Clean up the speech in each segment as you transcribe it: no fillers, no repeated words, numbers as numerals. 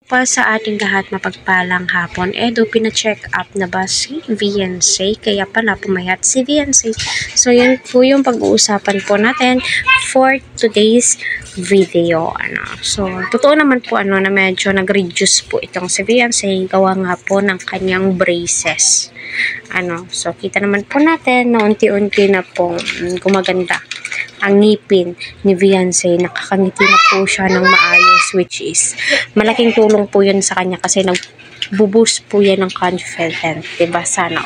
Pa sa ating lahat, mapagpalang hapon. Edo, pina-check up na ba si Viancy? Kaya pala pumayat si Viancy. So, yan po yung pag-uusapan po natin for today's video. So, totoo naman po na medyo nag-reduce po itong si Viancy. Gawa nga po ng kanyang braces. So, kita naman po natin na unti-unti na pong gumaganda ang ngipin ni Viancy. Nakakangiti na po siya ng maayos, which is malaking tulong po yun sa kanya kasi nag-boost po yan ng confidence, diba? Sana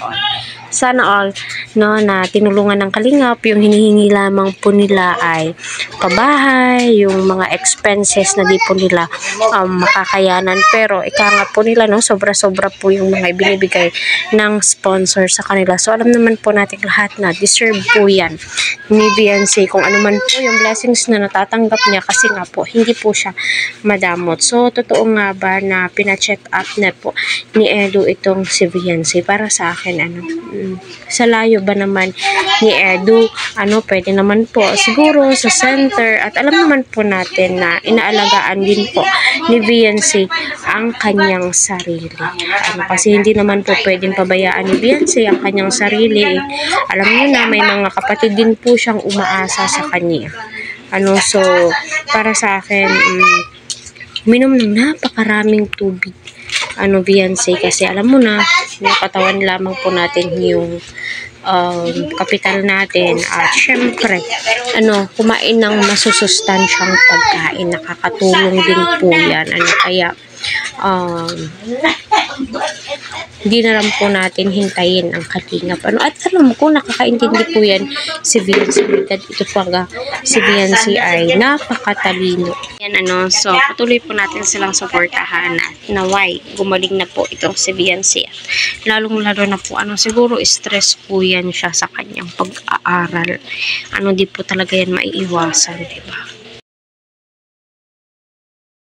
all no, na tinulungan ng Kalingap. Yung hinihingi lamang po nila ay pabahay, yung mga expenses na di po nila makakayanan, pero ika nga po nila, no, sobra-sobra po yung mga ibinibigay ng sponsor sa kanila. So alam naman po natin lahat na deserve po yan ni Viancy kung ano man po yung blessings na natatanggap niya, kasi nga po hindi po siya madamot. So totoo nga ba na pina-check up na po ni Edu itong si Viancy? Para sa akin, sa layo ba naman ni Edu, pwede naman po siguro sa center, at alam naman po natin na inaalagaan din po ni Viancy ang kanyang sarili. Kasi hindi naman po pwedeng pabayaan ni Viancy ang kanyang sarili. Alam niyo na, may mga kapatid din po siyang umaasa sa kanya. So para sa akin, minom ng napakaraming tubig Viancy, kasi alam mo na, yung katawan lamang po natin yung kapital natin, at syempre kumain ng masusustansyang pagkain, nakakatulong din po yan. Kaya hindi na lang po natin hintayin ang Kalingap. At alam ko, nakakaintindi po yan si Viancy. Ito pa si Viancy ay napakatalino. Yan, so patuloy po natin silang suportahan at naway gumaling na po itong si Viancy. Lalong-lalo na po, siguro stress po yan siya sa kanyang pag-aaral. Di po talaga yan maiiwasan, diba?